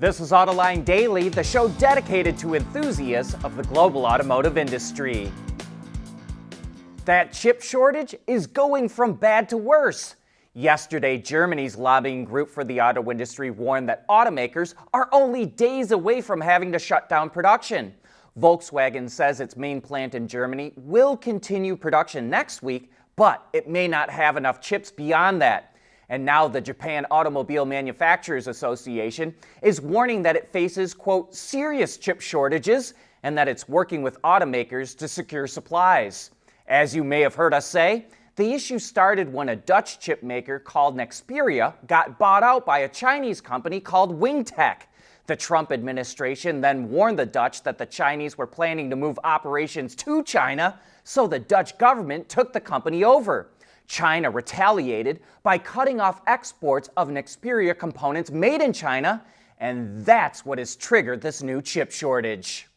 This is Autoline Daily, the show dedicated to enthusiasts of the global automotive industry. That chip shortage is going from bad to worse. Yesterday, Germany's lobbying group for the auto industry warned that automakers are only days away from having to shut down production. Volkswagen says its main plant in Germany will continue production next week, but it may not have enough chips beyond that. And now the Japan Automobile Manufacturers Association is warning that it faces, quote, serious chip shortages and that it's working with automakers to secure supplies. As you may have heard us say, the issue started when a Dutch chip maker called Nexperia got bought out by a Chinese company called Wingtech. The Trump administration then warned the Dutch that the Chinese were planning to move operations to China, so the Dutch government took the company over. China retaliated by cutting off exports of Nexperia components made in China, and that's what has triggered this new chip shortage.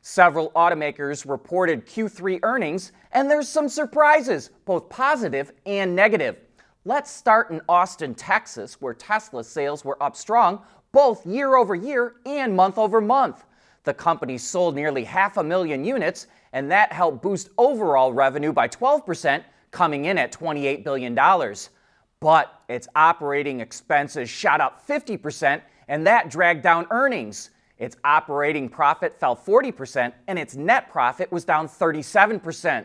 Several automakers reported Q3 earnings, and there's some surprises, both positive and negative. Let's start in Austin, Texas, where Tesla sales were up strong, both year over year and month over month. The company sold nearly 500,000 units, and that helped boost overall revenue by 12%, coming in at $28 billion. But its operating expenses shot up 50%, and that dragged down earnings. Its operating profit fell 40%, and its net profit was down 37%.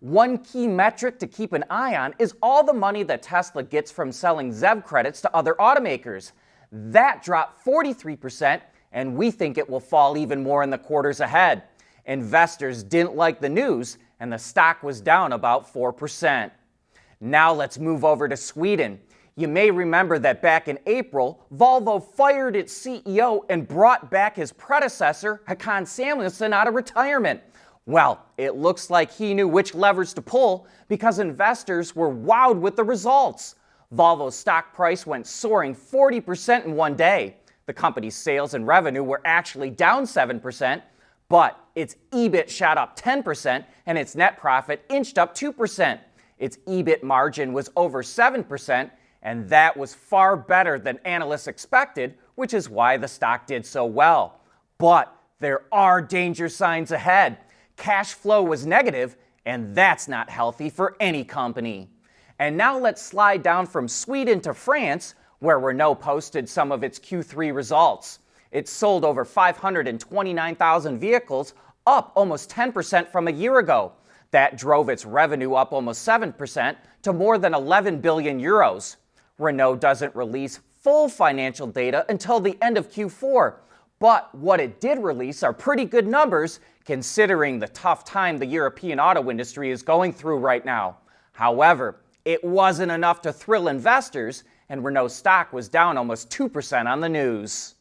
One key metric to keep an eye on is all the money that Tesla gets from selling ZEV credits to other automakers. That dropped 43%, and we think it will fall even more in the quarters ahead. Investors didn't like the news, and the stock was down about 4%. Now let's move over to Sweden. You may remember that back in April, Volvo fired its CEO and brought back his predecessor, Håkan Samuelsson, out of retirement. Well, it looks like he knew which levers to pull because investors were wowed with the results. Volvo's stock price went soaring 40% in one day. The company's sales and revenue were actually down 7%, but its EBIT shot up 10% and its net profit inched up 2%. Its EBIT margin was over 7%, and that was far better than analysts expected, which is why the stock did so well. But there are danger signs ahead. Cash flow was negative, and that's not healthy for any company. And now let's slide down from Sweden to France, where Renault posted some of its Q3 results. It sold over 529,000 vehicles, up almost 10% from a year ago. That drove its revenue up almost 7% to more than 11 billion euros. Renault doesn't release full financial data until the end of Q4, but what it did release are pretty good numbers considering the tough time the European auto industry is going through right now. However, it wasn't enough to thrill investors, and Renault stock was down almost 2% on the news.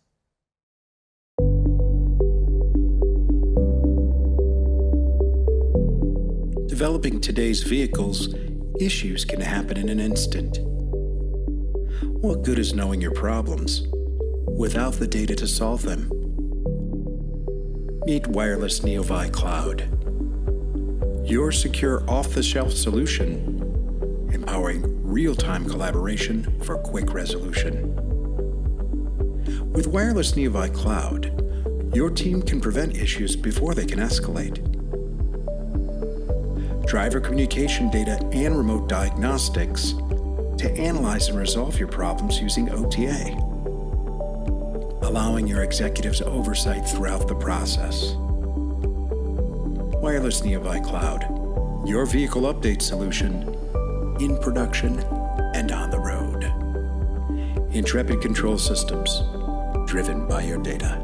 Developing today's vehicles, issues can happen in an instant. What good is knowing your problems without the data to solve them? Meet Wireless Neovi Cloud, your secure off-the-shelf solution, empowering real-time collaboration for quick resolution. With Wireless Neovi Cloud, your team can prevent issues before they can escalate. Driver communication data and remote diagnostics to analyze and resolve your problems using OTA, allowing your executives oversight throughout the process. Wireless Neovi Cloud, your vehicle update solution in production and on the road. Intrepid Control Systems, driven by your data.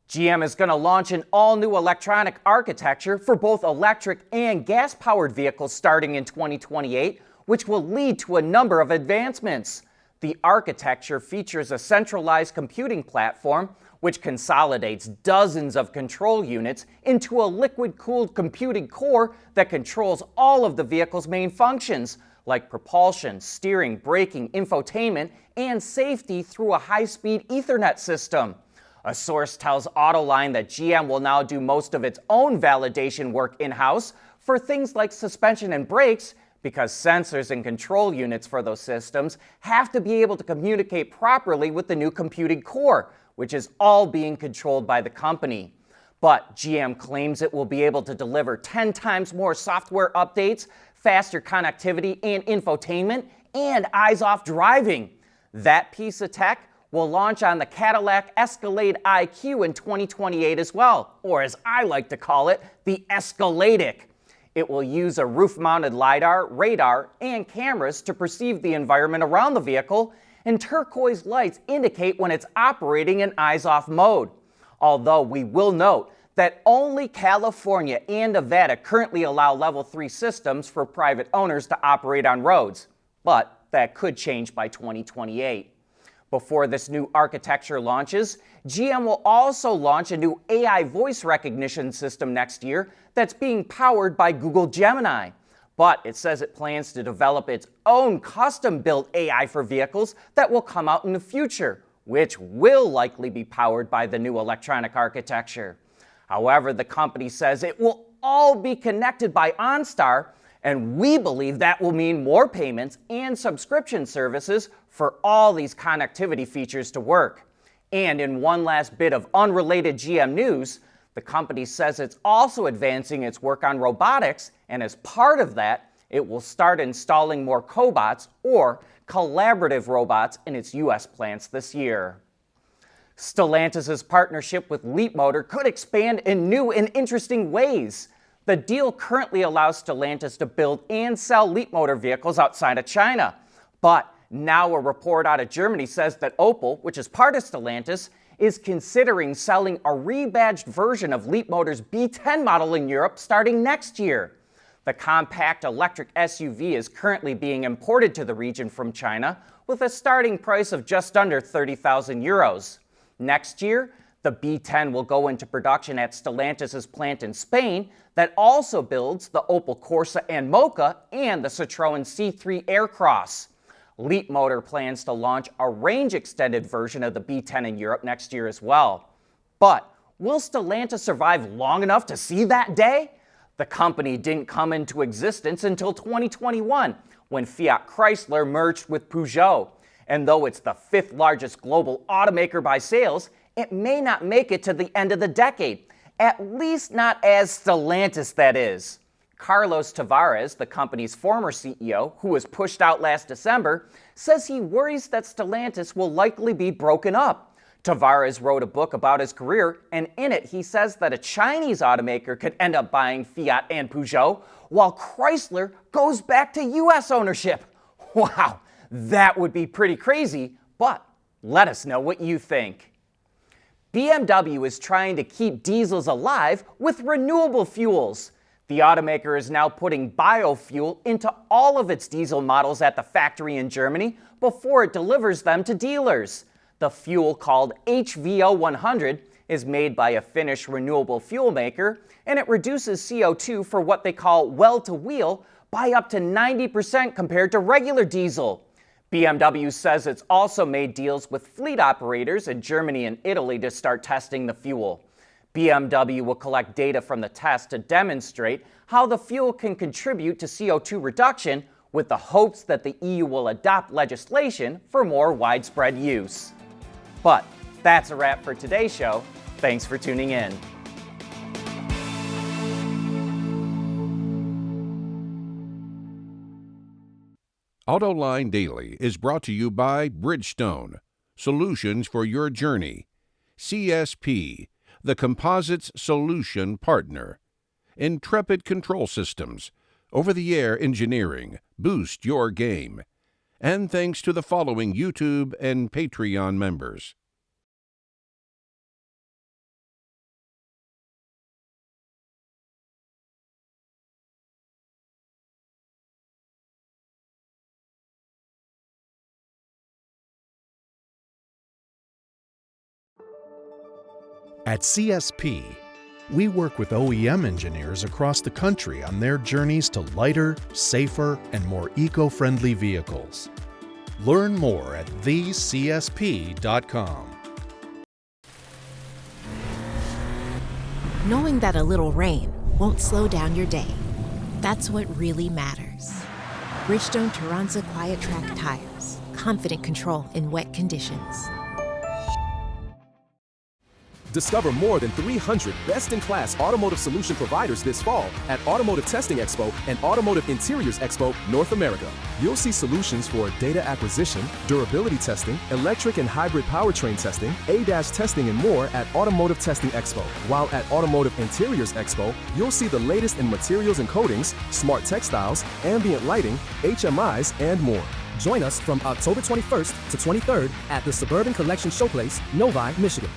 GM is going to launch an all-new electronic architecture for both electric and gas-powered vehicles starting in 2028, which will lead to a number of advancements. The architecture features a centralized computing platform, which consolidates dozens of control units into a liquid-cooled computing core that controls all of the vehicle's main functions, like propulsion, steering, braking, infotainment, and safety through a high-speed Ethernet system. A source tells Autoline that GM will now do most of its own validation work in-house for things like suspension and brakes because sensors and control units for those systems have to be able to communicate properly with the new computing core, which is all being controlled by the company. But GM claims it will be able to deliver 10 times more software updates, faster connectivity and infotainment, and eyes-off driving. That piece of tech will launch on the Cadillac Escalade IQ in 2028 as well, or as I like to call it, the Escaladic. It will use a roof-mounted LiDAR, radar, and cameras to perceive the environment around the vehicle, and turquoise lights indicate when it's operating in eyes-off mode. Although we will note that only California and Nevada currently allow Level 3 systems for private owners to operate on roads, but that could change by 2028. Before this new architecture launches, GM will also launch a new AI voice recognition system next year that's being powered by Google Gemini. But it says it plans to develop its own custom-built AI for vehicles that will come out in the future, which will likely be powered by the new electronic architecture. However, the company says it will all be connected by OnStar, and we believe that will mean more payments and subscription services for all these connectivity features to work. And in one last bit of unrelated GM news, the company says it's also advancing its work on robotics, and as part of that, it will start installing more cobots or collaborative robots in its U.S. plants this year. Stellantis' partnership with Leapmotor could expand in new and interesting ways. The deal currently allows Stellantis to build and sell Leapmotor vehicles outside of China. But now a report out of Germany says that Opel, which is part of Stellantis, is considering selling a rebadged version of Leapmotor's B10 model in Europe starting next year. The compact electric SUV is currently being imported to the region from China with a starting price of just under 30,000 euros. Next year, the B10 will go into production at Stellantis' plant in Spain that also builds the Opel Corsa and Mocha and the Citroën C3 Aircross. Leapmotor plans to launch a range-extended version of the B10 in Europe next year as well. But will Stellantis survive long enough to see that day? The company didn't come into existence until 2021, when Fiat Chrysler merged with Peugeot. And though it's the 5th largest global automaker by sales, it may not make it to the end of the decade, at least not as Stellantis, that is. Carlos Tavares, the company's former CEO, who was pushed out last December, says he worries that Stellantis will likely be broken up. Tavares wrote a book about his career, and in it he says that a Chinese automaker could end up buying Fiat and Peugeot, while Chrysler goes back to U.S. ownership. Wow, that would be pretty crazy, but let us know what you think. BMW is trying to keep diesels alive with renewable fuels. The automaker is now putting biofuel into all of its diesel models at the factory in Germany before it delivers them to dealers. The fuel, called HVO100, is made by a Finnish renewable fuel maker, and it reduces CO2 for what they call well-to-wheel by up to 90% compared to regular diesel. BMW says it's also made deals with fleet operators in Germany and Italy to start testing the fuel. BMW will collect data from the test to demonstrate how the fuel can contribute to CO2 reduction, with the hopes that the EU will adopt legislation for more widespread use. But that's a wrap for today's show. Thanks for tuning in. Autoline Daily is brought to you by Bridgestone, solutions for your journey, CSP, the Composites Solution Partner, Intrepid Control Systems, over-the-air engineering, boost your game, and thanks to the following YouTube and Patreon members. At CSP, we work with OEM engineers across the country on their journeys to lighter, safer, and more eco-friendly vehicles. Learn more at thecsp.com. Knowing that a little rain won't slow down your day, that's what really matters. Bridgestone Turanza Quiet Track tires. Confident control in wet conditions. Discover more than 300 best-in-class automotive solution providers this fall at Automotive Testing Expo and Automotive Interiors Expo North America. You'll see solutions for data acquisition, durability testing, electric and hybrid powertrain testing, ADAS testing, and more at Automotive Testing Expo. While at Automotive Interiors Expo, you'll see the latest in materials and coatings, smart textiles, ambient lighting, HMIs, and more. Join us from October 21st to 23rd at the Suburban Collection Showplace, Novi, Michigan.